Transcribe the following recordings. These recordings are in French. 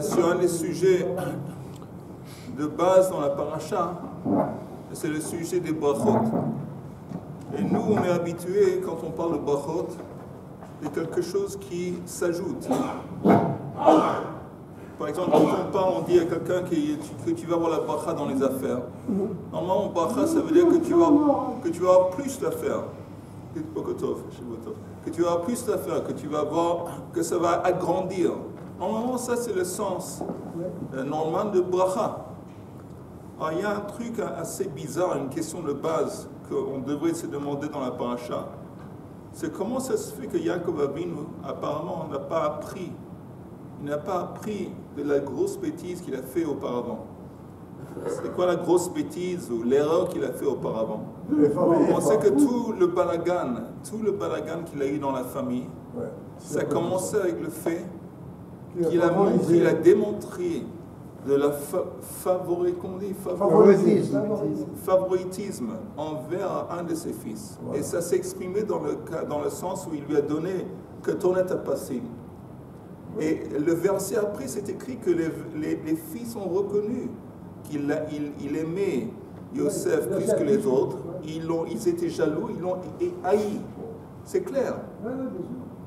sur un des sujets de base dans la paracha, c'est le sujet des brachot. Et nous, on est habitués, quand on parle de brachot, de quelque chose qui s'ajoute. Par exemple, quand on parle, on dit à quelqu'un que tu vas avoir la bracha dans les affaires. Normalement, bracha, ça veut dire que tu vas avoir plus d'affaires. Que tu vas avoir plus d'affaires, que tu vas voir que ça va agrandir. Normalement, ça, c'est le sens normal de bracha. Alors, il y a un truc assez bizarre, une question de base qu'on devrait se demander dans la paracha. C'est comment ça se fait que Yaakov Avinu, apparemment, n'a pas appris. Il n'a pas appris de la grosse bêtise qu'il a fait auparavant. C'est quoi la grosse bêtise ou l'erreur qu'il a fait auparavant? On sait que tout le balagan qu'il a eu dans la famille, ça a commencé avec le fait qu'il a démontré de la favoritisme envers un de ses fils. Et ça s'est exprimé dans le sens où il lui a donné que ton est à passer. Et le verset après, c'est écrit que les fils ont reconnu qu'il aimait Yosef plus que les autres. Ils étaient jaloux, ils l'ont haï. C'est clair.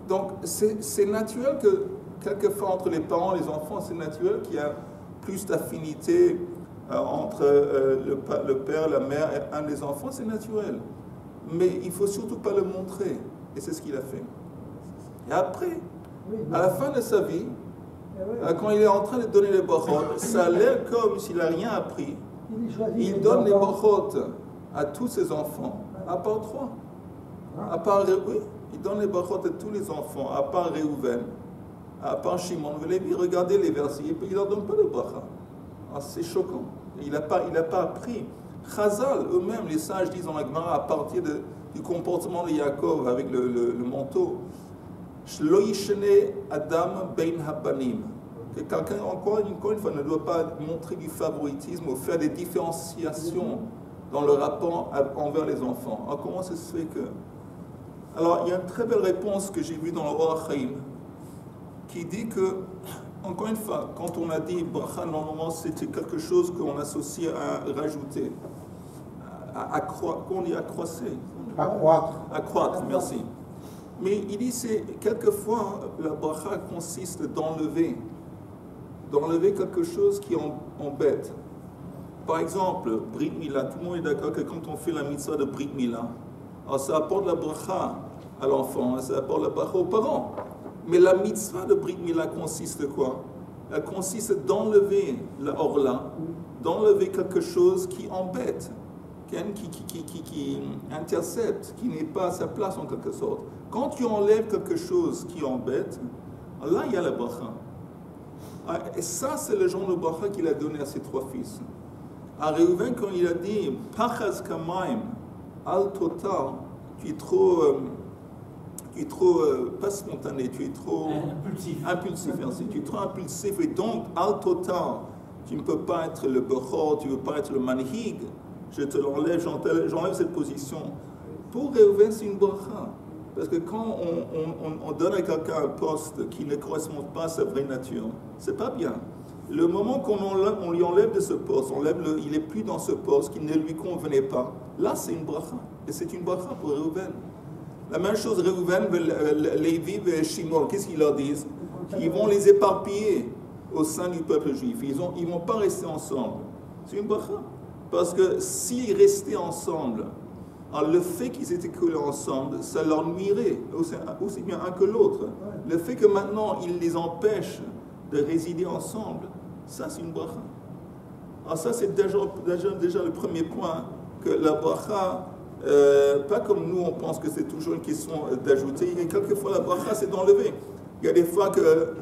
Donc, c'est naturel que, quelquefois, entre les parents et les enfants, c'est naturel qu'il y a plus d'affinité entre le père, la mère et un des enfants, c'est naturel. Mais il ne faut surtout pas le montrer. Et c'est ce qu'il a fait. Et après, à la fin de sa vie, quand il est en train de donner les brachot, ça a l'air comme s'il n'a rien appris. Il donne les brachot à tous ses enfants, à part trois. Il donne les brachot à tous les enfants, à part Réhouven, à part Shimon. Vous l'avez vu, regardez les versets, et puis il ne leur donne pas de bracha. C'est choquant. Il n'a pas appris. Chazal, eux-mêmes, les sages disent dans la Gemara, à partir du comportement de Yaakov avec le manteau, Shlo yishene Adam bein habanim. Que quelqu'un, encore une fois, ne doit pas montrer du favoritisme ou faire des différenciations dans le rapport envers les enfants. Alors, comment ça se fait que... Alors, il y a une très belle réponse que j'ai vue dans le Or HaChaim qui dit que, encore une fois, quand on a dit bracha, normalement, c'était quelque chose qu'on associe à rajouter, qu'on dit accroître, merci. Mais il dit que quelquefois, la bracha consiste d'enlever quelque chose qui embête. Par exemple, Brit Mila, tout le monde est d'accord que quand on fait la mitzvah de Brit Mila, alors ça apporte la bracha à l'enfant, ça apporte la bracha aux parents. Mais la mitzvah de Brit Mila consiste quoi? Elle consiste d'enlever la orla, d'enlever quelque chose qui embête, qui intercepte, qui n'est pas à sa place en quelque sorte. Quand tu enlèves quelque chose qui embête, là il y a la bracha. Et ça, c'est le genre de bracha qu'il a donné à ses trois fils. À Réhouven, quand il a dit Pachaz Kamaim, al total, tu es trop pas spontané, tu es trop impulsif, merci. Tu es trop impulsif et donc al total, tu ne peux pas être le bechor, tu ne peux pas être le manhig. Je te l'enlève, j'enlève cette position. Pour Réhouven, c'est une bracha. Parce que quand on donne à quelqu'un un poste qui ne correspond pas à sa vraie nature, c'est pas bien. Le moment qu'on lui enlève de ce poste, il n'est plus dans ce poste qui ne lui convenait pas, là c'est une bracha. Et c'est une bracha pour Réhouven. La même chose, Réhouven, Lévi et Shimon, qu'est-ce qu'ils leur disent? Ils vont les éparpiller au sein du peuple juif. Ils ne vont pas rester ensemble. C'est une bracha. Parce que s'ils restaient ensemble, alors le fait qu'ils étaient collés ensemble, ça leur nuirait, aussi bien un que l'autre. Le fait que maintenant, ils les empêchent de résider ensemble, ça c'est une bracha. Alors ça c'est déjà le premier point, que la bracha, pas comme nous on pense que c'est toujours une question d'ajouter, et quelquefois la bracha c'est d'enlever. Il y a des fois que...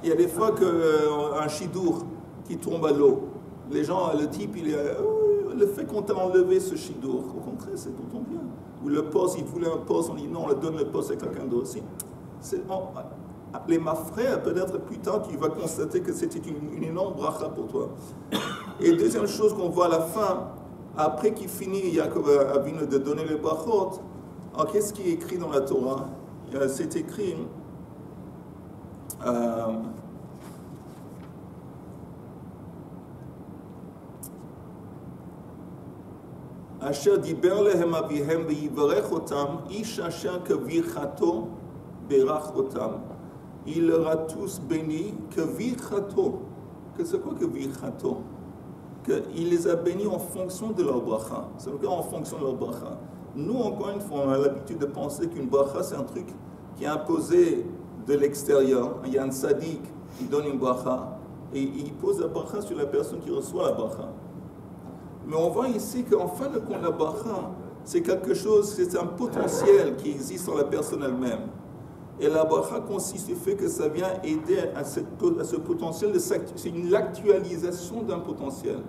il y a des fois qu'un chidour qui tombe à l'eau, les gens, le type, le fait qu'on t'a enlevé ce chidour, au contraire, c'est pour ton bien. Ou le poste, il voulait un poste, on dit non, on le donne le poste à quelqu'un d'autre. Les mafrères, peut-être plus tard, tu vas constater que c'était une énorme bracha pour toi. Et deuxième chose qu'on voit à la fin, après qu'il finit, Yaakov Avinu de donner les brachot, alors qu'est-ce qui est écrit dans la Torah? C'est écrit אשר דיבר להם אביהם ויברך אותם, איש אשר כברכתו בירך אותם. Il leur a tous bénis כברכתו. C'est quoi כברכתו? Il les a bénis en fonction de leur bracha. C'est le cas en fonction de leur bracha. Nous, encore une fois, on a l'habitude de penser qu'une bracha, c'est un truc qui est imposé de l'extérieur. Il y a un sadique qui donne une bracha et il pose la bracha sur la personne qui reçoit la bracha. Mais on voit ici qu'en fin de compte, la bracha, c'est quelque chose, c'est un potentiel qui existe en la personne elle-même. Et la bracha consiste au fait que ça vient aider à ce potentiel, c'est une actualisation d'un potentiel.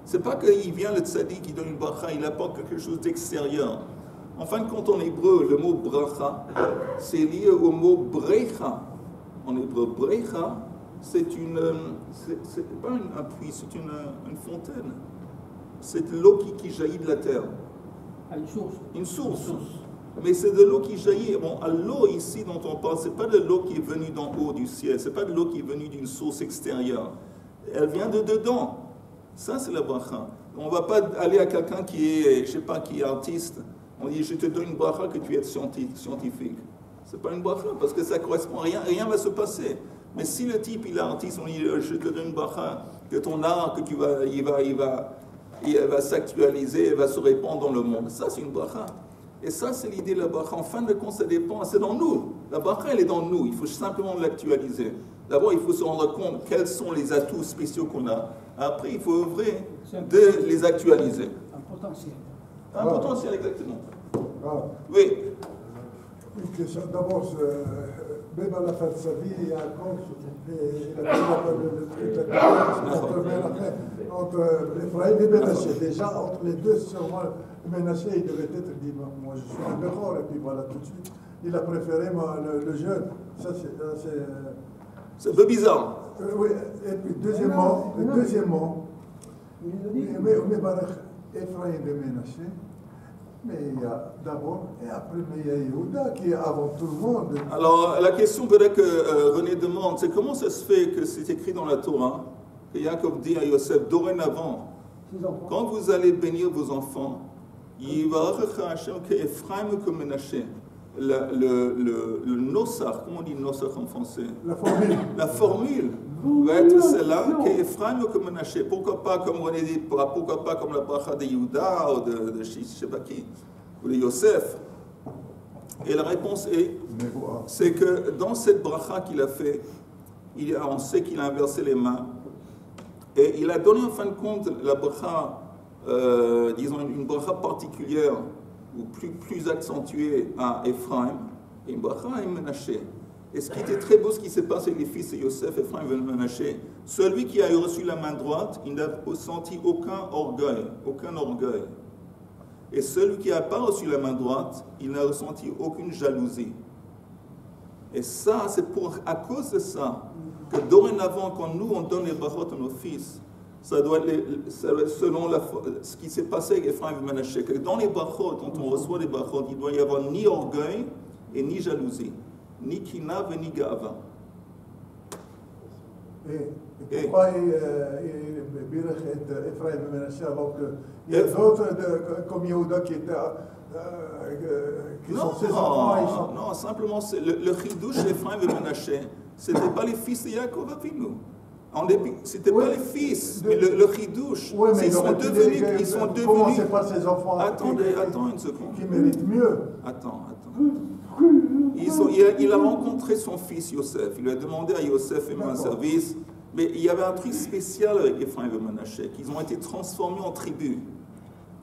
C'est pas qu'il vient le tzaddik qui donne une bracha, il apporte quelque chose d'extérieur. En fin de compte, en hébreu, le mot bracha, c'est lié au mot brecha. En hébreu, brecha, c'est pas un puits, c'est une fontaine. C'est l'eau qui jaillit de la terre. Une source. Une source. Mais c'est de l'eau qui jaillit. Bon, l'eau ici dont on parle, ce n'est pas de l'eau qui est venue d'en haut du ciel, ce n'est pas de l'eau qui est venue d'une source extérieure. Elle vient de dedans. Ça, c'est la bracha. On ne va pas aller à quelqu'un qui est, je sais pas, qui est artiste. On dit, je te donne une bracha que tu es scientifique. Ce n'est pas une bracha, parce que ça ne correspond à rien, rien ne va se passer. Mais si le type, il est artiste, on dit, je te donne une bracha, que ton art, que il va s'actualiser, il va se répandre dans le monde. Ça, c'est une bracha. Et ça, c'est l'idée de la bracha. En fin de compte, ça dépend, c'est dans nous. La bracha, elle est dans nous. Il faut simplement l'actualiser. D'abord, il faut se rendre compte quels sont les atouts spéciaux qu'on a. Après, il faut œuvrer de les actualiser. Un potentiel. Un potentiel, exactement. Oui. Une question. D'abord, même à la fin de sa vie, il y a un compte, il a pris le truc entre Ephraïm et Ménaché. Déjà, entre les deux, sûrement, Ménaché, il devait être dit, moi je suis un Béchor, et puis voilà, tout de suite, il a préféré le jeune. Ça, c'est un peu bizarre. Oui, et puis deuxièmement, Ephraïm et Ménaché. Mais il y a d'abord, et après, il y a Yehuda qui est avant tout le monde. Alors, la question peut-être que René demande, c'est comment ça se fait que c'est écrit dans la Torah, que Yaakov dit à Yosef, dorénavant, quand vous allez bénir vos enfants, Yivarecha Hashem ke'Ephraim que Ménaché. Le nosach, comment on dit nosach en français? La formule va être celle-là, qu'Ephraim que Ménaché. Pourquoi pas, comme René dit, pourquoi pas comme la bracha de Yehuda ou de je sais pas qui, ou de Yosef. Et la réponse c'est que dans cette bracha qu'il a fait, on sait qu'il a inversé les mains, et il a donné en fin de compte la bracha, disons une bracha particulière, ou plus accentuée à Ephraim, et une bracha à Ménaché. Et ce qui était très beau, ce qui s'est passé avec les fils de Yosef, Ephraim et Ménaché, celui qui a reçu la main droite, il n'a senti aucun orgueil. Et celui qui n'a pas reçu la main droite, il n'a ressenti aucune jalousie. Et ça, c'est à cause de ça, que dorénavant, quand nous, on donne les brachot à nos fils, ça doit être selon ce qui s'est passé avec Ephraim et Ménaché, que dans les brachot, quand on reçoit les brachot, il doit y avoir ni orgueil et ni jalousie. Ni kina ni gava. Et pourquoi il birech Ephraim et Ménaché alors qu'il y a d'autres comme Yehuda qui sont ses enfants? Non, simplement le chidouche d'Ephraim et Ménaché, ce n'était pas les fils de Yaakov Avinu. C'était pas les fils, mais le chidouche. Oui, mais ils sont devenus. Commencez par ses enfants. Attends une seconde. Qui méritent mieux. Attends. Il a rencontré son fils Yosef. Il lui a demandé à Yosef de faire un service. Mais il y avait un truc spécial avec Ephraim et Ménaché, qu'ils ont été transformés en tribus.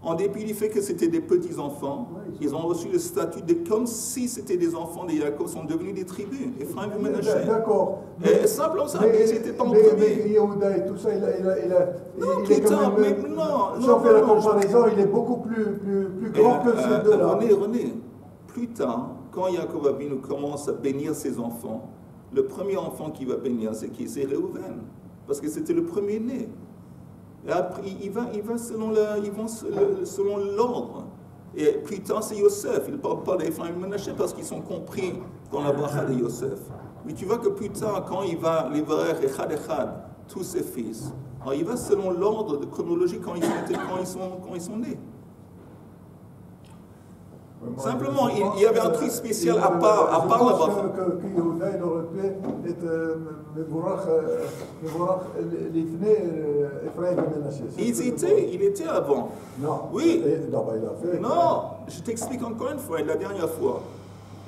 En dépit du fait que c'était des petits-enfants, ils ont reçu le statut comme si c'était des enfants de Yaakov, sont devenus des tribus. Ephraim et Ménaché. D'accord. Et simplement ça, mais c'était pas en premier. Mais Yehuda et tout ça, il plus tard, mais non. Si on fait la comparaison, il est beaucoup plus grand que ces deux-là. René, plus tard, quand Yaakov Avinu commence à bénir ses enfants, le premier enfant qu'il va bénir, c'est qui? C'est Réhouven, parce que c'était le premier-né. Et après, il va selon l'ordre. Et plus tard, c'est Yosef. Il ne parle pas d'Ephraim et Ménaché parce qu'ils sont compris dans la bracha de Yosef. Mais tu vois que plus tard, quand il va livrer Echad Echad, tous ses fils, alors il va selon l'ordre de chronologie quand ils sont nés. Simplement, il y avait un truc spécial à part la bracha. Que Yehuda, il aurait pu être Mevorach Lifnei Ephraim et Menaché. Il était avant. Non. Oui. Non, il a fait. Non, je t'explique encore une fois, la dernière fois.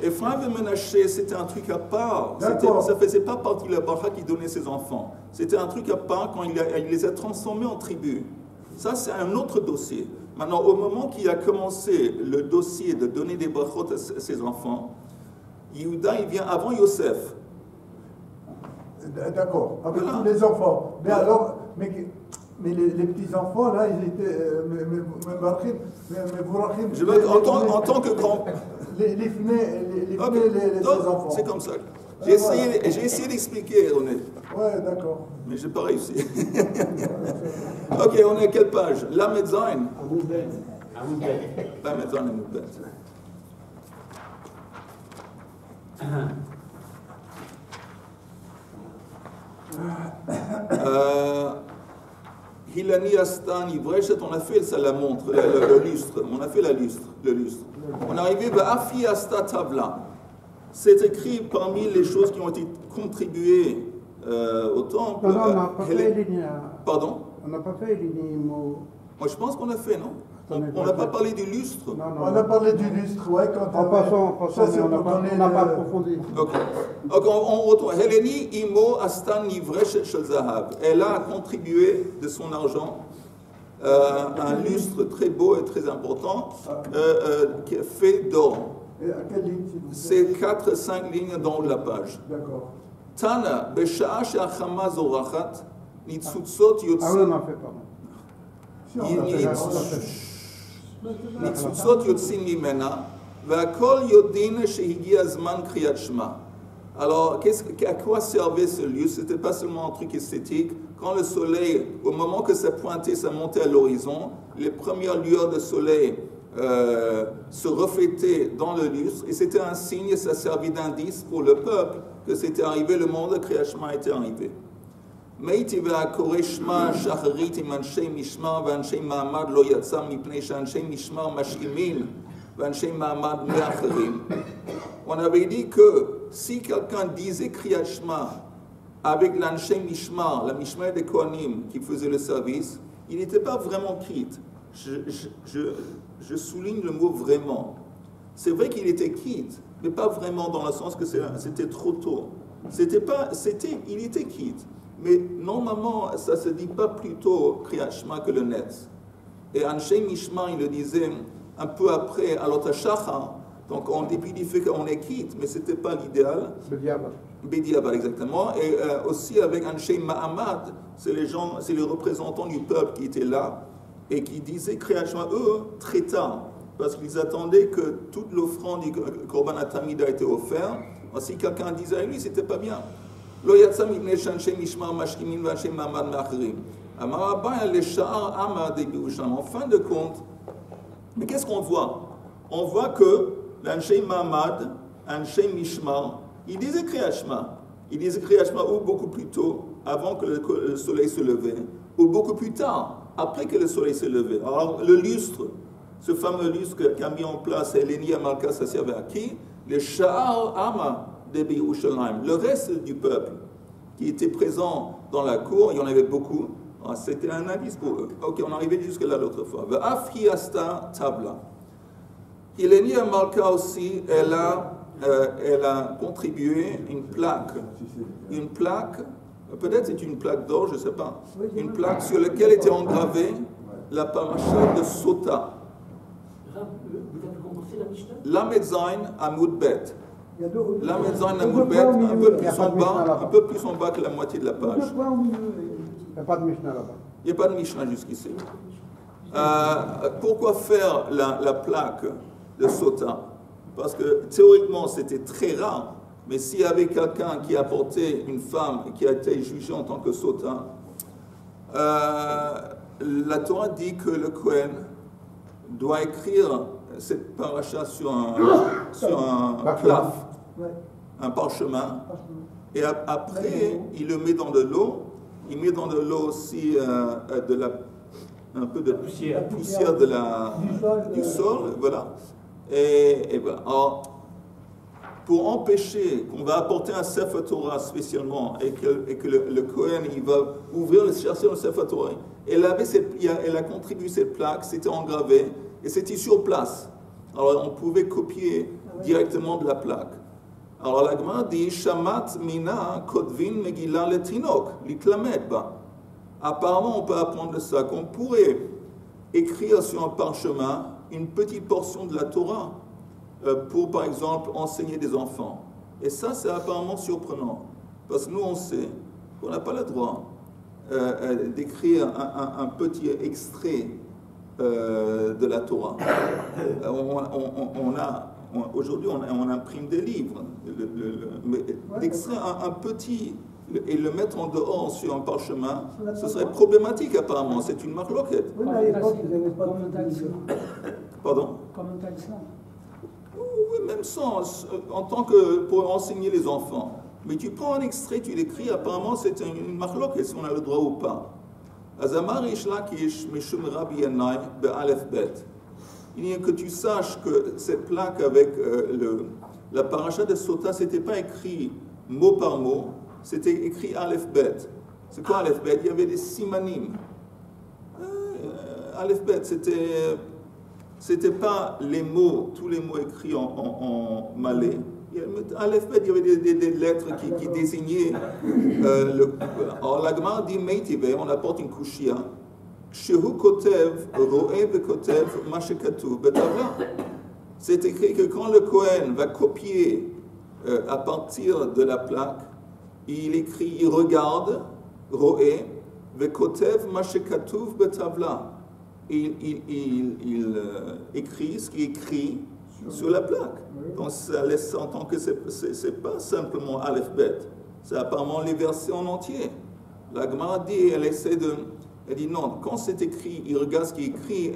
Ephraim et Menaché, c'était un truc à part. Ça ne faisait pas partie de la bracha qui donnait ses enfants. C'était un truc à part quand il les a transformés en tribus. Ça, c'est un autre dossier. Maintenant, au moment qu'il a commencé le dossier de donner des brachot à ses enfants, Yehuda, il vient avant Yosef. D'accord, avec Voilà. tous les enfants. Mais alors, mais les petits-enfants, là, ils étaient Je veux en tant que grand... les enfants. C'est comme ça. J'ai essayé d'expliquer, René. Ouais, d'accord. Mais je n'ai pas réussi. Ok, on est à quelle page? La Medzain. La Medzain et Moudbet. Hilani Astan, Ivreshet, on a fait ça, la montre, le lustre. On a fait le lustre. On est arrivé à Afi Asta Tavla. C'est écrit parmi les choses qui ont été contribuées au temple. Non, on n'a pas fait les lignes. Pardon? On n'a pas fait les lignes. Moi, je pense qu'on a fait, non? On n'a pas parlé du lustre. Non, On a parlé du lustre, ouais, quand en passant, mais on n'a pas approfondi. Ok, on retourne. Heleni Imo Astan Nivresh Shel Zahav. Elle a contribué de son argent un lustre très beau et très important qui est fait d'or. Et à quelle ligne, s'il vous plaît? C'est 4-5 lignes dans haut de la page. D'accord. Tana, Besha'a She'achama Zorachat, Nitzutzot Ah oui, Yotzim. on a fait, pardon. Si, on a fait. ניצוצות יוצאים ממנה, והכל יודעים שהגיע הזמן קריאת שמע. Alors, à quoi servait ce lieu? Ce n'était pas seulement un truc esthétique. Quand le soleil, au moment que ça pointait, ça montait à l'horizon, les premières lueurs de soleil se reflétaient dans le lustre, et c'était un signe, ça servait d'indice pour le peuple que c'était arrivé, le monde de Kriyat Shema était arrivé. Meiti והקורא שמע שחרית עם אנשי משמר ואנשי מעמד לא יצא מפני שאנשי משמר משאימים ואנשי מעמד מאחרים. On avait dit que si quelqu'un disait Kriyat Shema avec l'Anshe Mishmar, la Mishmar des Kohanim qui faisait le service, il n'était pas vraiment quitte. Je souligne le mot vraiment. C'est vrai qu'il était quitte, mais pas vraiment dans le sens que c'était trop tôt. Il était quitte. Mais normalement, ça ne se dit pas plutôt Kriyat Shema que le Netz. Et Anshe Mishmar, il le disait un peu après, à l'Otashachar. Donc, en dépit du fait qu'on est quitte, mais ce n'était pas l'idéal. Bediabar, exactement. Et aussi avec Anshe Ma'amad, c'est les représentants du peuple qui étaient là et qui disaient Kriyat Shema, eux, très tard, parce qu'ils attendaient que toute l'offrande du Korban Atamid a été offerte. Si quelqu'un disait à lui, c'était pas bien. Lo yatsa mipnei she'anshei mishmar mashkimin ve'anshei ma'amad me'acherim. Amar Abaye le'sha'ar ama de Yerushalayim. En fin de compte, mais qu'est-ce qu'on voit? On voit que l'anshei ma'amad, anshei mishmar, il disait Kriyat Shema. Il disait Kriyat Shema ou beaucoup plus tôt, avant que le soleil se levait, ou beaucoup plus tard, après que le soleil se levait. Alors, le lustre, ce fameux lustre qu'a mis en place Eleni Amalka, ça servait à qui? Le Sha'ar Ama de Yerushalayim. Le reste du peuple qui était présent dans la cour, il y en avait beaucoup, c'était un indice pour eux. Ok, on arrivait jusque là l'autre fois. Ve'afhi asta tabla. Eleni Amalka aussi, elle a contribué une plaque. Une plaque, peut-être c'est une plaque d'or, je ne sais pas. Une plaque sur laquelle était engravée la paracha de Sota. La Medzain à Moudbet. La Medzain à Moudbet, un peu plus en bas que la moitié de la page. Il n'y a pas de Mishnah là-bas. Il n'y a pas de Mishnah jusqu'ici. Pourquoi faire la plaque de Sota? Parce que théoriquement c'était très rare, mais s'il y avait quelqu'un qui apportait une femme qui a été jugée en tant que Sota, la Torah dit que le Kohen doit écrire cette paracha sur un claf, un parchemin, Et après, il le met dans de l'eau. Il met dans de l'eau aussi un peu de poussière du sol. Voilà. Et voilà. Alors, pour empêcher qu'on va apporter un Sefer Torah spécialement et que le Kohen il va ouvrir le chercher le Sefer Torah, elle a contribué cette plaque, c'était engravé et c'était sur place. Alors on pouvait copier directement de la plaque. Alors la Gemara dit Shamat mina kotvin megillah letinok litlamed ba. Apparemment on peut apprendre de ça qu'on pourrait écrire sur un parchemin une petite portion de la Torah pour, par exemple, enseigner des enfants. Et ça, c'est apparemment surprenant. Parce que nous, on sait qu'on n'a pas le droit d'écrire un petit extrait de la Torah. Aujourd'hui, on imprime des livres. Mais d'extraire un petit et le mettre en dehors sur un parchemin, ce serait problématique apparemment. C'est une marloquette. Oui, mais à l'époque, vous n'avez pas de Pardon? commentaire ça. Oui, même sans, en tant que pour enseigner les enfants. Mais tu prends un extrait, tu l'écris, apparemment c'est une marloque, est-ce qu'on a le droit ou pas. Azamar Ishlakish Mishum Rabbi Yanai Be'alef Bet. Il y a que tu saches que cette plaque avec la paracha de Sota, c'était pas écrit mot par mot, c'était écrit Aleph Bet. C'est quoi Aleph Bet? Il y avait des simanim. Aleph Bet, c'était pas les mots, tous les mots écrits en malais. À l'alphabet, il y avait des lettres qui désignaient Alors la Gemara dit Meitivé, on apporte une kushia. Shehu kotev, ro'e vekotev, mashekatuv betavla. C'est écrit que quand le Kohen va copier à partir de la plaque, il écrit, il regarde, ro'e vekotev, mashekatuv betavla. Il écrit ce qui est écrit sur la plaque. Donc ça laisse entendre que c'est pas simplement Aleph Bet, c'est apparemment les versets en entier. La Gemara dit, elle dit non, quand c'est écrit, il regarde ce qui est écrit,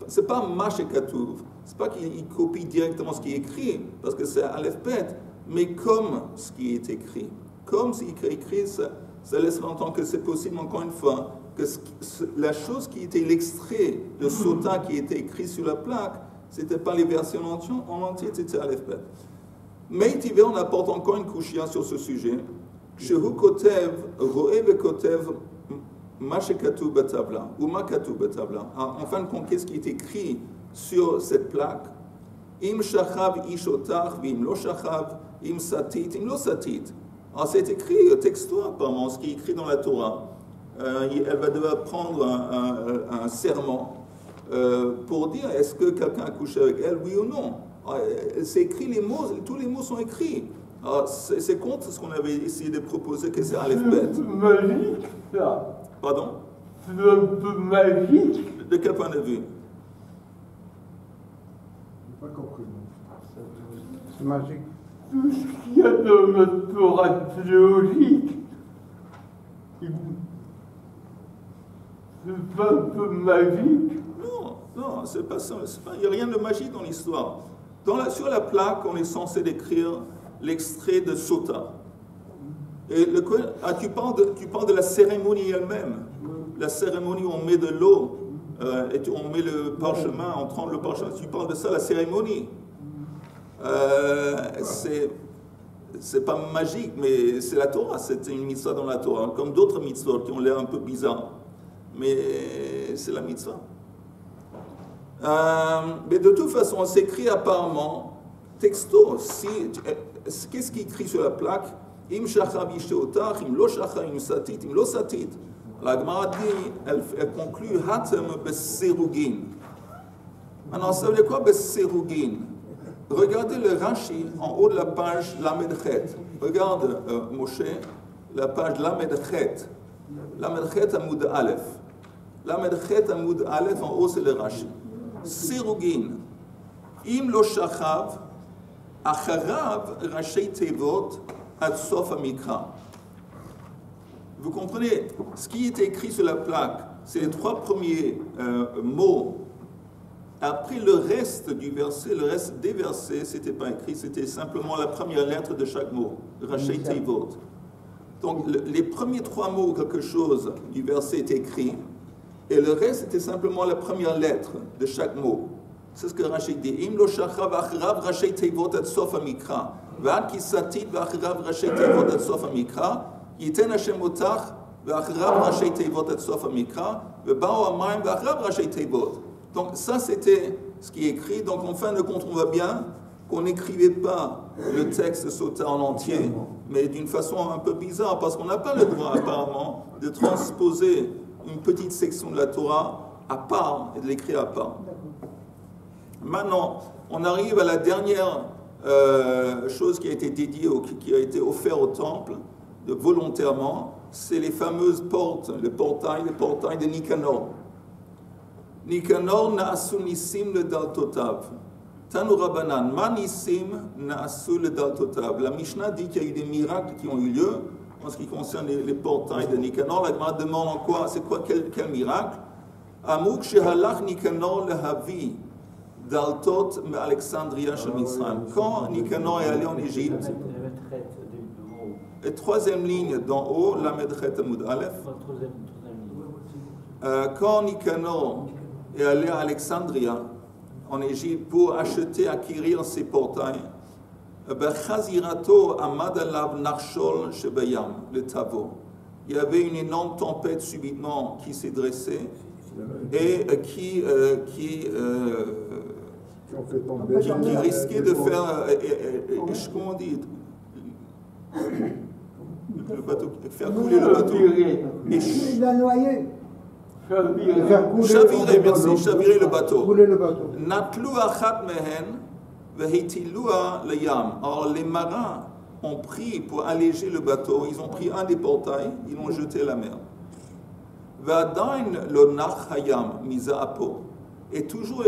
c'est pas ma shekatuv, c'est pas qu'il copie directement ce qui est écrit, parce que c'est Aleph Bet, mais comme ce qui est écrit. Comme ce qui est écrit, ça laisse entendre que c'est possible, encore une fois, que la chose qui était l'extrait de Sota qui était écrit sur la plaque, c'était pas les versions en entier, c'était Aleph Bet. Mais on apporte encore une couchia sur ce sujet. Shehu kotev, ro'e vekotev, ma shekatuv betavla, ou ma katuv betavla. En fin de compte, qu'est-ce qui est écrit sur cette plaque? Im shachav ishotach, vim lo shachav, im satit, im lo satit. Alors c'est écrit texto, apparemment, ce qui est écrit dans la Torah. Elle va devoir prendre un serment pour dire est-ce que quelqu'un a couché avec elle, oui ou non. C'est écrit, les mots, tous les mots sont écrits. C'est contre ce qu'on avait essayé de proposer que c'est Aleph Bet. C'est un peu magique, ça. Pardon? C'est un peu magique. De quel point de vue? Pas compris. C'est magique. Tout ce qu'il y a dans notre Torah théologique, c'est pas un peu magique. Non, c'est pas ça. Il n'y a rien de magique dans l'histoire. Sur la plaque, on est censé décrire l'extrait de Sota. Et tu parles de la cérémonie elle-même. La cérémonie où on met de l'eau, et on met le parchemin, on trempe le parchemin. Tu parles de ça, la cérémonie. C'est pas magique, mais c'est la Torah. C'est une mitzvah dans la Torah, comme d'autres mitzvahs qui ont l'air un peu bizarres. Mais c'est la mitzvah. Mais de toute façon, on s'écrit apparemment texto. Qu'est-ce qui est écrit sur la plaque? Im shachav ishteotach, im lo shachav, im satit, im lo satit. La Gemara dit, elle conclut hatem beserugin. Maintenant, ça veut dire quoi beserugin? Regardez le Rashi en haut de la page Lamed Chet. Regarde, Moshe, la page Lamed Chet. Lamed Chet Amoud Aleph. Lamed Chet Amoud Aleph, en haut c'est le Rashi. Sirugin. Im lo shachav, acharav Rashi Tevot ad sof amikra. Vous comprenez? Ce qui est écrit sur la plaque, c'est les trois premiers mots Après le reste du verset, le reste des versets, c'était pas écrit, c'était simplement la première lettre de chaque mot, Rashi Teivot. Donc les premiers 3 mots, quelque chose du verset est écrit, et le reste était simplement la première lettre de chaque mot. C'est ce que Rashi dit. Im lo shacha v'achrav Rashi Teivot ad sof hamikra, v'ad ki satit v'achrav Rashi Teivot ad sof hamikra, yiten Hashem otach v'achrav Rashi Teivot ad sof hamikra, v'bao hamayim v'achrav Rashi Teivot. Donc ça c'était ce qui est écrit. Donc en fin de compte on voit bien qu'on n'écrivait pas le texte Sota en entier, mais d'une façon un peu bizarre, parce qu'on n'a pas le droit apparemment de transposer une petite section de la Torah à part et de l'écrire à part. Maintenant, on arrive à la dernière chose qui a été dédiée, qui a été offerte au temple volontairement, c'est les fameuses portes, les portails de Nicanor. Nicanor na'asu nisim le daltotav. Tanu Rabbanan, ma nisim na'asu le daltotav. La Mishnah dit qu'il y a eu des miracles qui ont eu lieu en ce qui concerne les portails de Nicanor. La Gemara demande en quoi, c'est quoi, quel miracle? Amuk shehalach Nicanor lehavi daltot Alexandria shel Mitzrayim. Quand Nicanor est allé en Égypte, et troisième ligne d'en haut, la Medchet Amud Aleph. Quand Nicanor est allé à Alexandria, en Égypte, pour acheter, acquérir ces portails, Bechazirato Amad Alav Narshol Shebayam, le Tavo. Il y avait une énorme tempête subitement qui s'est dressée et qui risquait de faire, comment on dit, le bateau, faire couler le bateau. Il l'a noyé. Chavirer, merci, chavirer le bateau. Couler le bateau. Natlu achat mehen vehitilua le yam. Or les marins ont pris pour alléger le bateau, ils ont pris un des portails, ils l'ont jeté à la mer. Vadain lo nach hayam misa apo. Et toujours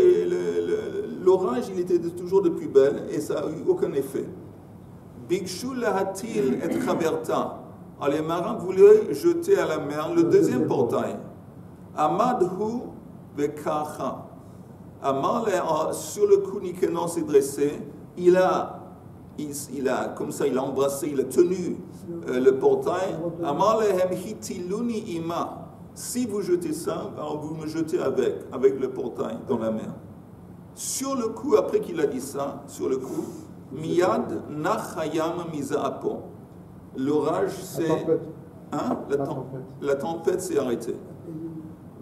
l'orage, il était toujours de plus belle et ça n'a eu aucun effet. Bikshu lahatil et chaverta. Alors les marins voulaient jeter à la mer le deuxième portail. Amadhu vekacha. Amar sur le coup Nicanor s'est dressé, il a comme ça, il a embrassé, il a tenu le portail. Amar lehem hitiluni ima. Si vous jetez ça, alors vous me jetez avec le portail dans la mer. Sur le coup, après qu'il a dit ça, sur le coup, miyad nachayam mizaapo. L'orage s'est... Hein? La tempête s'est arrêtée.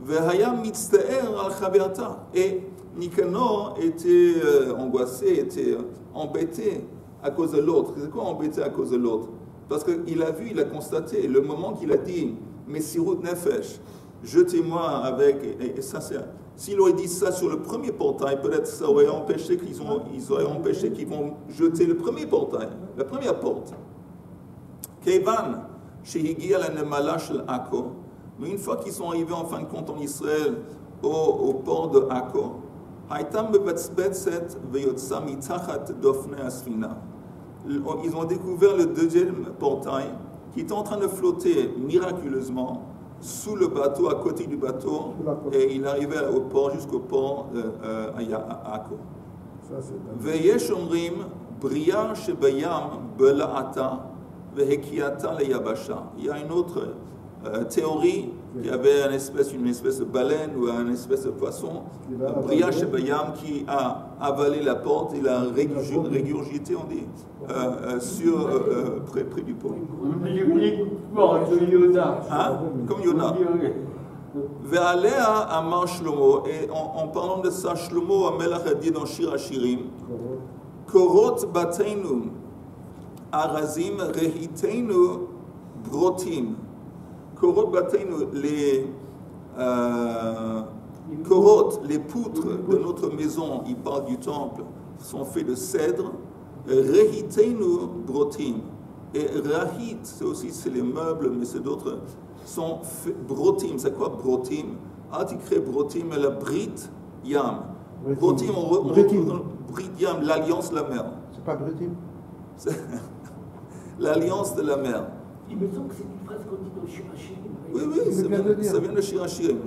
Vehayam mitzte'er al chaverta. Et Nicanor était angoissé, était embêté à cause de l'autre. C'est quoi embêté à cause de l'autre? Parce qu'il a vu, il a constaté, le moment qu'il a dit Messirut Nefesh, jetez-moi avec. Et ça, s'il aurait dit ça sur le premier portail, peut-être ça aurait empêché qu'ils vont jeter le premier portail, la première porte. Kevan, Shehigia la Nemala shel Akko. Mais une fois qu'ils sont arrivés en fin de compte en Israël, au port de Akko, Haïtam bebatzbetzet veyotsa mitachat dofne asfina. Ils ont découvert le deuxième portail qui était en train de flotter miraculeusement sous le bateau, à côté du bateau, et il arrivait au port, jusqu'au port à Akko. Veyesh omrim bria shebayam bela'ata vehekiata leyabasha. Il y a une autre théorie qu'il y avait une espèce de baleine ou une espèce de poisson, bria shebayam, qui a avalé la porte, il a régurgité, on dit, près du port. Hein? Comme Yona. Ve'alea amar Shlomo, et en parlant de ça, Shlomo Amelach a dit dans Shir Hashirim, Korot bateinu arazim rehiteinu brotim. Korot bateinu, les korot, les poutres de notre maison, il parle du temple, sont faits de cèdre. Rehiteinu brotim. Et rahit, c'est les meubles, mais c'est d'autres, sont brotim. C'est quoi brotim? Tu crées brotim, et la brit yam. Brotim, on retrouve brit yam, l'alliance de la mer. C'est pas britim? L'alliance de la mer. Il me semble que c'est une phrase qu'on dit dans Shir Hashirim. Oui, ça vient de Shir Hashirim.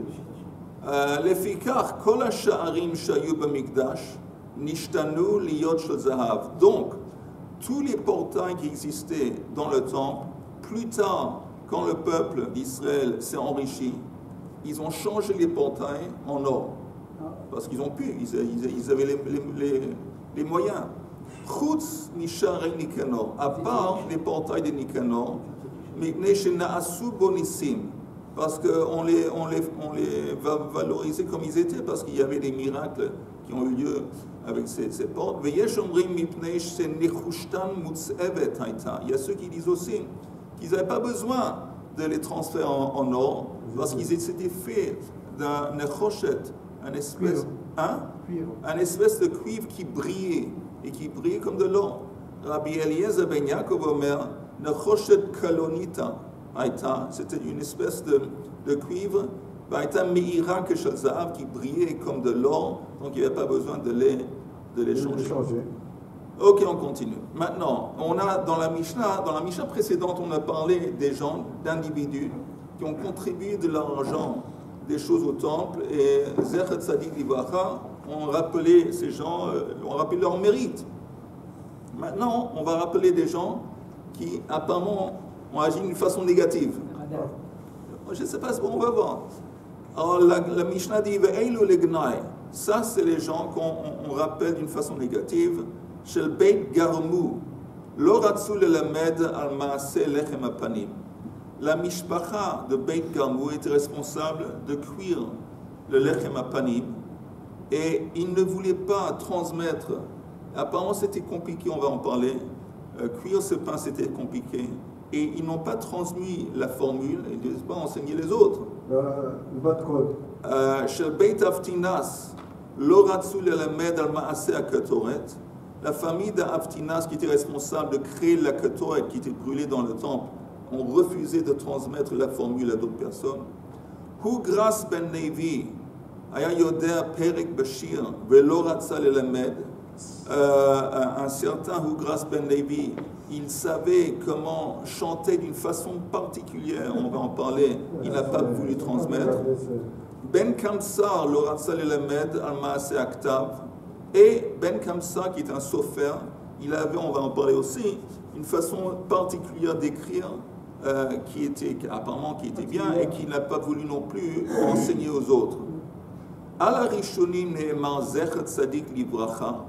לפיכך, כל השערים שהיו במקדש נשתנו להיות של זהב. Donc, tous les portails qui existaient dans le temple, plus tard, quand le peuple d'Israël s'est enrichi, ils ont changé les portails en or. Parce qu'ils ont pu, ils avaient les moyens. Chutz Nisharei Nicanor, à part les portails de Nicanor, Mipnei Shena'asu Bonissim, parce qu'on les va valoriser comme ils étaient, parce qu'il y avait des miracles qui ont eu lieu avec ces portes. Il y a ceux qui disent aussi qu'ils n'avaient pas besoin de les transférer en or, parce qu'ils étaient faits d'un nechoshet, un espèce de cuivre qui brillait, et qui brillait comme de l'or. Rabbi Eliezer ben Yaakov Omer, nechoshet kalonita, c'était une espèce de cuivre, qui brillait comme de l'or, donc il n'y avait pas besoin de les changer. Ok, on continue. Maintenant, on a dans la Mishnah précédente, on a parlé des gens, d'individus qui ont contribué de l'argent, des choses au temple, et Zechet Tzadik Livracha ont rappelé ces gens, ont rappelé leur mérite. Maintenant, on va rappeler des gens qui apparemment ont agi d'une façon négative. Je ne sais pas ce qu'on va voir. Alors la Mishnah dit Ve'eilu legnai. Ça, c'est les gens qu'on rappelle d'une façon négative. Shel Beit Garmu, Lo ratzu lelamed al maaseh lechem apanim. La mishpacha de Beit Garmu était responsable de cuire le lechem apanim et il ne voulait pas transmettre. Apparemment, c'était compliqué, on va en parler. Cuire ce pain, c'était compliqué. Et ils n'ont pas transmis la formule, ils n'ont pas enseigné les autres. Le bas de code. Shel Beit Avtinas, Lo ratzu lelamed al maaseh hakatoret. La famille d'Avtinas, qui était responsable de créer la ketoret qui était brûlée dans le temple, ont refusé de transmettre la formule à d'autres personnes. Hugras ben Nevi, aya yoder perek bashir, velo ratza lelamed. Un certain Hugras ben Nevi, il savait comment chanter d'une façon particulière, on va en parler, il n'a pas voulu transmettre. Ben Kamsar, lo ratza lelamed al maaseh aktav. Et Ben Kamsa, qui est un sofer, il avait, on va en parler aussi, une façon particulière d'écrire qui était bien et qui n'a pas voulu non plus enseigner aux autres. Ala Rishonim Nehemar Zechet Tzadik Livracha.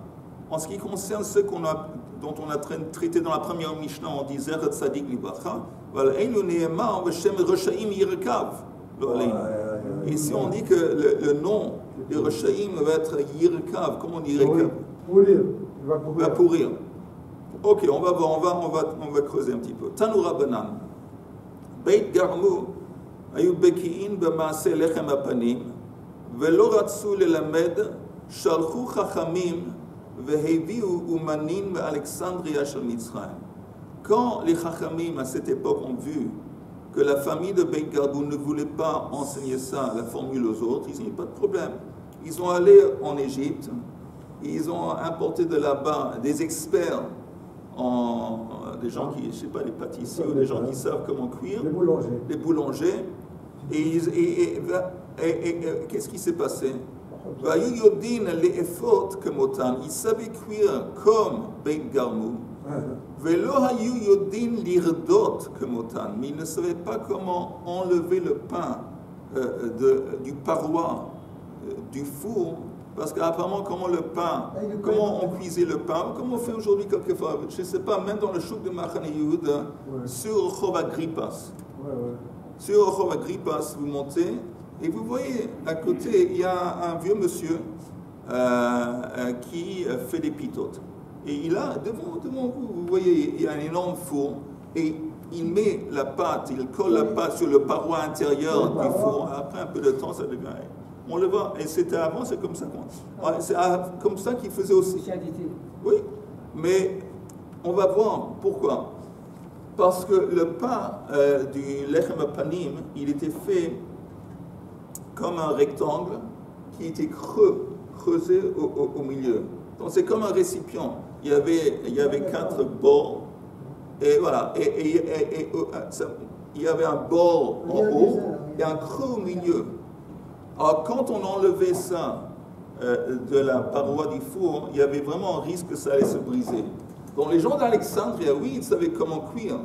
En ce qui concerne ceux dont on a traité dans la première Mishnah, on dit Zechet Tzadik Livracha. Val'einu Nehemar Veshem Reshaim Yirkav. Ici on dit que le nom de Reshaim va être Yirkav. Comment on dit Yirkav? Pourrir. Va pourrir. Ok, on va voir, on va creuser un petit peu. Tanura Banan. Beit Garmu, Ayu Beki'in B'maaseh Lechem Apanim, Velo Ratzu Lelamed, Shalchu Chachamim, Veheviu Umanin Alexandria Shel Mitzrayim. Quand les Chachamim à cette époque ont vu que la famille de Beit Garmu ne voulait pas enseigner ça, la formule aux autres, ils n'ont pas de problème. Ils sont allés en Égypte, ils ont importé de là-bas des experts, des gens qui, je ne sais pas, des pâtissiers ou des gens qui savent comment cuire, les boulangers. Et qu'est-ce qui s'est passé? Ils savaient cuire comme Beit Garmu. Mais ils ne savaient pas comment enlever le pain du paroi, du four, parce qu'apparemment comment on cuisait le pain, comme on fait aujourd'hui quelquefois, je ne sais pas, même dans le chouk de Machane Yehuda, sur Rehov Agrippas. Sur Rehov Agrippas, vous montez, et vous voyez, à côté, il y a un vieux monsieur qui fait des pitotes. Et il a, devant vous, vous voyez, il y a un énorme four, et il met la pâte, il colle la pâte sur le paroi intérieur du four. Après un peu de temps, ça devient... On le voit, et c'était avant, c'est comme ça c'est comme ça qu'il faisait aussi. Oui, mais on va voir pourquoi. Parce que le pain du lechem apanim, il était fait comme un rectangle qui était creusé au milieu. Donc c'est comme un récipient. Il y avait 4 bords, et voilà, il y avait un bord en haut et un creux au milieu. Alors, quand on enlevait ça de la paroi du four, il y avait vraiment un risque que ça allait se briser. Donc, les gens d'Alexandrie, oui, ils savaient comment cuire.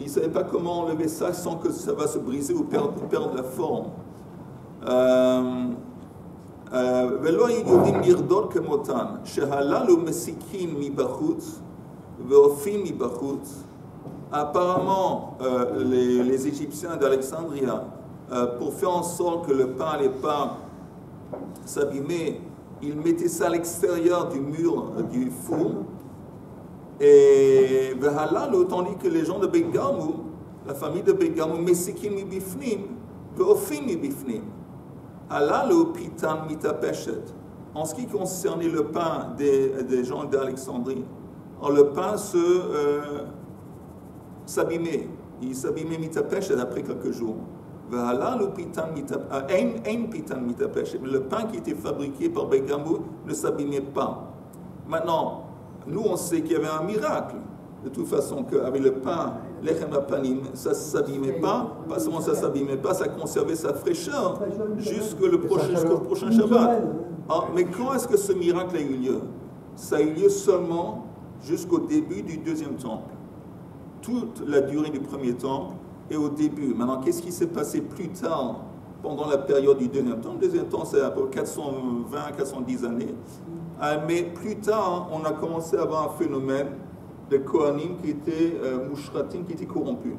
Ils ne savaient pas comment enlever ça sans que ça va se briser ou perdre la forme. ולא יודעים לרדות כמותן, שהללו מסיקים מבחוץ ואופים מבחוץ. Apparemment, les Égyptiens d'Alexandrie, pour faire en sorte que le pain n'allait pas s'abîmer, ils mettaient ça à l'extérieur du mur du four. Et tandis que les gens de Beit Garmou, la famille de Beit Garmou, mesikim mibifnim, ve'ofim mibifnim. Halalu pitan mitapeshet. En ce qui concernait le pain des gens d'Alexandrie, le pain s'abîmait. Il s'abîmait mitapeshet après quelques jours. Halalu pitan mitapeshet. Mais le pain qui était fabriqué par Beit Garmou ne s'abîmait pas. Maintenant, nous, on sait qu'il y avait un miracle. De toute façon, qu'avec le pain, lechem apanim, ça ne s'abîmait pas. Pas seulement ça ne s'abîmait pas, ça conservait sa fraîcheur jusqu'au prochain Shabbat. Alors, mais quand est-ce que ce miracle a eu lieu? Ça a eu lieu seulement jusqu'au début du deuxième temple. Toute la durée du premier temple et au début. Maintenant, qu'est-ce qui s'est passé plus tard pendant la période du deuxième temple? Le deuxième temple, c'est à peu près 420-410 années. Mais plus tard, on a commencé à avoir un phénomène de Kohanim qui étaient mouchratim, qui étaient corrompus.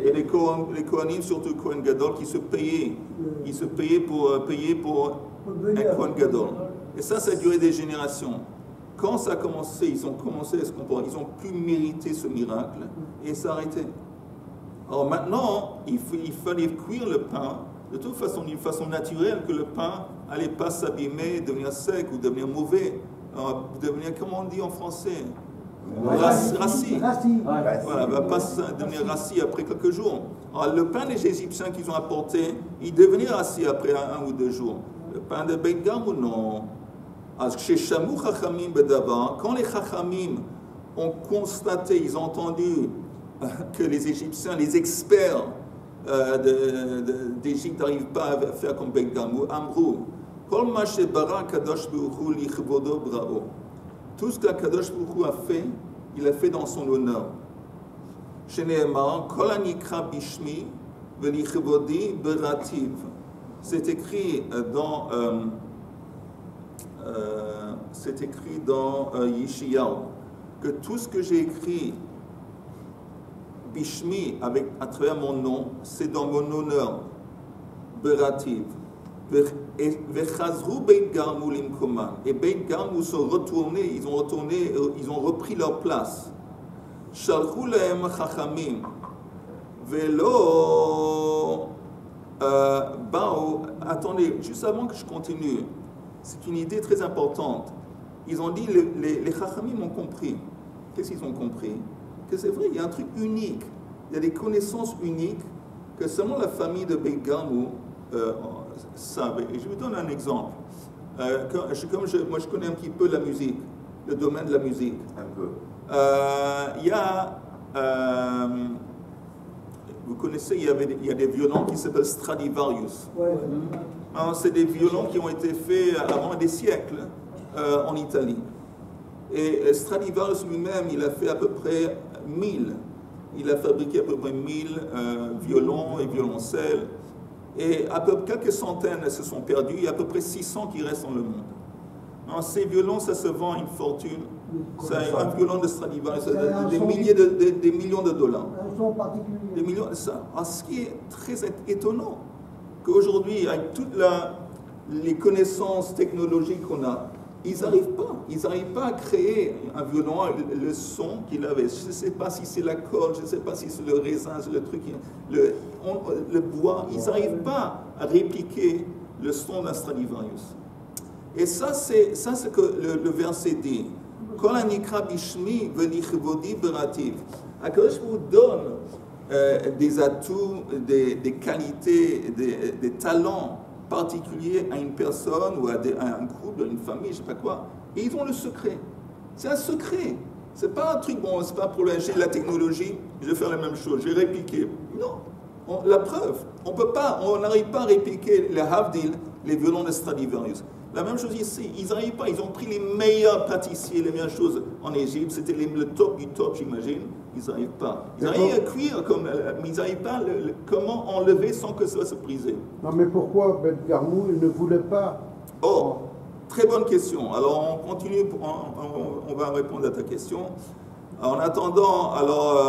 Et les Kohanim, surtout Kohen Gadol, qui se payaient. Ils se payaient pour payer pour un Kohen Gadol. Et ça a duré des générations. Quand ça a commencé, ils ont commencé à se comprendre. Ils n'ont plus mérité ce miracle et ça a arrêté. Alors maintenant, il fallait cuire le pain de toute façon, d'une façon naturelle, que le pain n'allait pas s'abîmer, devenir sec ou devenir mauvais, devenir, comment on dit en français, rassis. Voilà, va pas devenir rassis après quelques jours. Alors, le pain des Égyptiens qu'ils ont apporté, il devenait rassis après un ou deux jours. Le pain de Beit Garmou, non. Chez Shamou Chachamim Bedavar, quand les Chachamim ont constaté, ils ont entendu que les Égyptiens, les experts d'Égypte n'arrivent pas à faire comme Beit Garmou, Amrou, Kol ma shebara Kadosh Baruch Hu lichvodo brao. Tout ce que Kadosh Baruch Hu a fait, il a fait dans son honneur. Sheneemar, Kol anikra bishmi velichvodi berativ. C'est écrit dans Yeshayahu que tout ce que j'ai écrit Bishmi, à travers mon nom, c'est dans mon honneur, Berativ. Vechazru Beit Garmou limkoman. Et Beit Garmou sont retournés, ils ont repris leur place. Shalchu lehem chachamim. Velo bao. Attendez, juste avant que je continue, c'est une idée très importante. Ils ont dit, les chachamim ont compris. Qu'est-ce qu'ils ont compris? Que c'est vrai, il y a un truc unique, il y a des connaissances uniques que seulement la famille de Beit Garmou savait. Et je vous donne un exemple. Moi, je connais un petit peu la musique, le domaine de la musique. Un peu. Il y a, vous connaissez, il y a des violons qui s'appellent Stradivarius. Ouais. C'est des violons qui ont été faits avant des siècles en Italie. Et Stradivarius lui-même, il a fait à peu près 1000. Il a fabriqué à peu près 1000 violons et violoncelles. Et à peu près quelques centaines se sont perdus. Il y a à peu près 600 qui restent dans le monde. Alors, ces violons, ça se vend à une fortune. C'est un violon de Stradivarius, des millions de dollars. Un son particulier. Des millions, ça. Alors, ce qui est très étonnant, qu'aujourd'hui, avec toutes les connaissances technologiques qu'on a, ils n'arrivent pas à créer un violon, le son qu'il avait. Je ne sais pas si c'est la colle, je ne sais pas si c'est le raisin, c'est le truc, le bois. Ils n'arrivent pas à répliquer le son d'un Stradivarius. Et ça, c'est ce que le verset dit. Kol anikra bishmi velichvodi berativ. Akadosh vous donne des atouts, des qualités, des talents particulier à une personne ou à un couple, à une famille, je ne sais pas quoi. Et ils ont le secret. C'est un secret. C'est pas un truc, bon, c'est pas pour j'ai la technologie, je vais faire la même chose, je vais répliquer. Non. La preuve, on n'arrive pas à répliquer les Havdil, les violons de Stradivarius. La même chose ici, ils n'arrivent pas, ils ont pris les meilleurs pâtissiers, les meilleures choses en Égypte, c'était le top du top, j'imagine, ils n'arrivent pas. Ils arrivent à cuire, mais ils n'arrivent pas comment enlever sans que ça se brise. Non, mais pourquoi Beth Garmou ne voulait pas? Oh, très bonne question. Alors, on continue, on va répondre à ta question. En attendant, alors,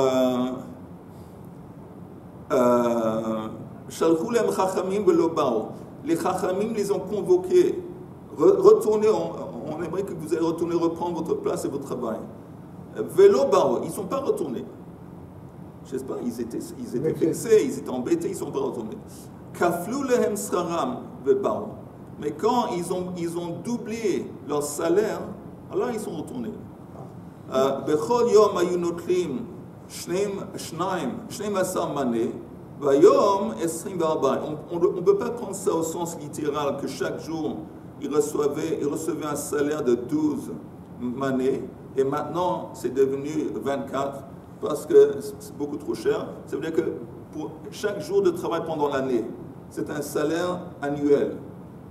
Shalchulem Chachamim Velobao, les Chachamim les ont convoqués. Retournez, on aimerait que vous allez retourner reprendre votre place et votre travail. Velobao, ils ne sont pas retournés. Je ne sais pas, ils étaient vexés, ils étaient embêtés, ils ne sont pas retournés. Kaflu lehem sraram vebao. Mais quand ils ont doublé leur salaire, alors ils sont retournés. Bechol yom ayu notlim shneim asar mané, vayom esrim barba. On ne peut pas prendre ça au sens littéral que chaque jour ils recevaient un salaire de 12 manées et maintenant c'est devenu 24 parce que c'est beaucoup trop cher. Ça veut dire que pour chaque jour de travail pendant l'année, c'est un salaire annuel.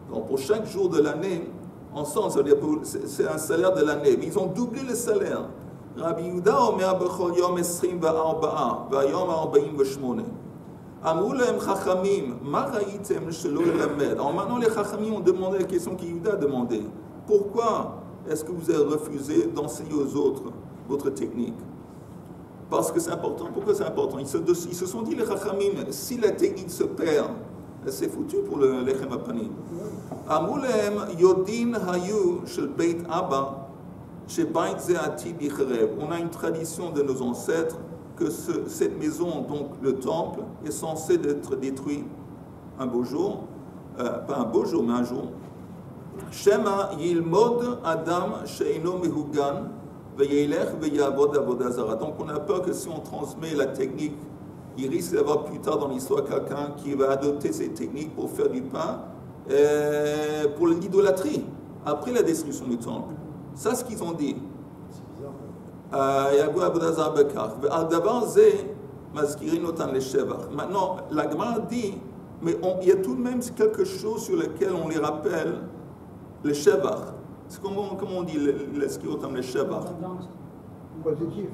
Donc pour chaque jour de l'année, ensemble, ça veut dire que c'est un salaire de l'année. Mais ils ont doublé le salaire. Rabbi Yehuda omer bechol yom 24 vayom 48. Amrou lehem chachamim, ma ra'item shelo lelamed. Alors maintenant les chachamim ont demandé la question qu'Yehuda a demandé. Pourquoi est-ce que vous avez refusé d'enseigner aux autres votre technique? Parce que c'est important. Pourquoi c'est important? Ils se sont dit les chachamim, si la technique se perd, c'est foutu pour le lechem apanim. Amrou lehem yodin hayu shel beit abba shebait ze atid yichrev. On a une tradition de nos ancêtres que cette maison, donc le temple, est censé être détruit un beau jour, pas un beau jour, mais un jour. Shema yilmod adam she'ino mehugan ve'yelech ve'yavod avodah zara. Donc on a peur que si on transmet la technique, il risque d'avoir plus tard dans l'histoire quelqu'un qui va adopter ces techniques pour faire du pain, pour l'idolâtrie, après la destruction du temple. Ça, c'est ce qu'ils ont dit. Maintenant, la Gemara dit, mais il y a tout de même quelque chose sur lequel on les rappelle, le Shevach. Comment on dit le Shevach? Positif.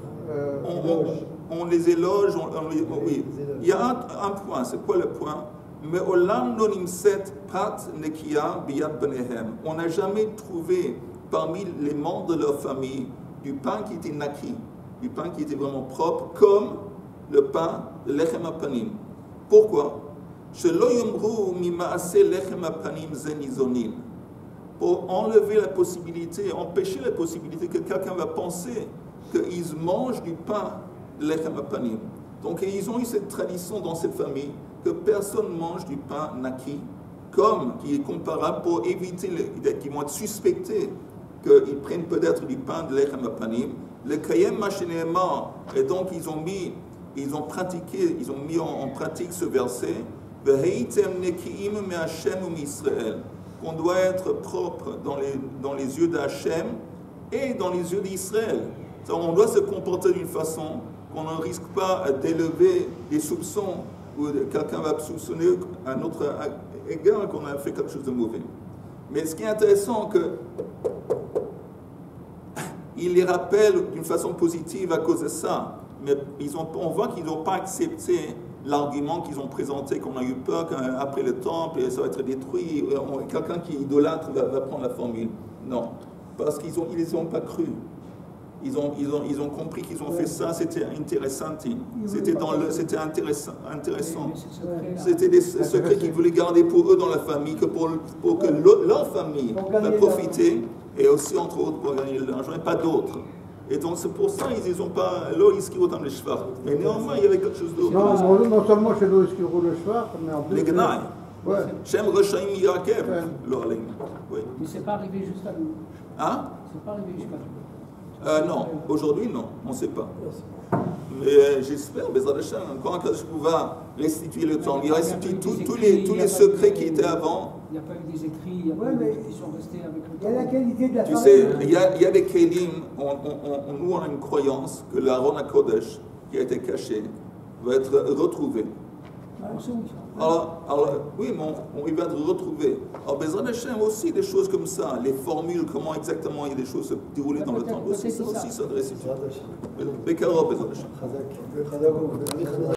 On les éloge, oui. Il y a un point, c'est quoi le point? Mais olam no nimset pat nekia biyad benehem. On n'a jamais trouvé parmi les membres de leur famille du pain qui était naki, du pain qui était vraiment propre, comme le pain de lechem apanim. Pourquoi? Shelo yomru mimaase lechem apanim zenizonin. Pour enlever la possibilité, empêcher la possibilité que quelqu'un va penser qu'ils mangent du pain de lechem apanim. Donc ils ont eu cette tradition dans cette famille que personne ne mange du pain naki, comme qui est comparable pour éviter qu'ils vont être suspectés qu'ils prennent peut-être du pain de lechem apanim. Le kayem machinément, et donc ils ont mis en pratique ce verset, veheitem nekiim me'Hashem u'Israël, qu'on doit être propre dans les yeux d'Hachem et dans les yeux d'Israël. On doit se comporter d'une façon qu'on ne risque pas d'élever des soupçons ou quelqu'un va soupçonner à notre égard qu'on a fait quelque chose de mauvais. Mais ce qui est intéressant, que il les rappelle d'une façon positive à cause de ça, mais on voit qu'ils n'ont pas accepté l'argument qu'ils ont présenté, qu'on a eu peur qu'après le temple, ça va être détruit, quelqu'un qui est idolâtre va prendre la formule. Non, parce qu'ils ne les ont pas cru. Ils ont compris qu'ils ont fait ça, c'était intéressant. C'était intéressant. C'était des secrets qu'ils voulaient garder pour eux dans la famille, pour que leur famille va profiter, et aussi entre autres pour gagner de l'argent, et pas d'autres. Et donc c'est pour ça qu'ils n'ont pas l'Oïskiro tam le Shvar. Mais néanmoins, il y avait quelque chose d'autre. Non seulement chez l'Oïskiro le Shvar, mais en plus. Les Gnaï. Ouais. Shem Reshaim Yirakev. Oui. Mais c'est pas arrivé jusqu'à nous. Hein? C'est pas arrivé jusqu'à nous. Non, aujourd'hui non, on ne sait pas. Mais j'espère, Bezrat Hashem, quand Akadosh va restituer le temps, il restitue tous les secrets qui étaient avant. Il n'y a pas eu des écrits, il n'y a pas eu qui sont restés avec le temps. Il y a la qualité de la Tu sais, il y a des Kélim, nous on a une croyance que l'Aaron HaKodesh qui a été caché va être retrouvé. On sait où ça. Alors, oui, mais il va te retrouver. Alors, Bezrat Hashem aussi, des choses comme ça, les formules, comment exactement il y a des choses se dérouler dans le temps, aussi, ça aussi, ça devrait s'étudier. Bekaro, Bezrat Hashem.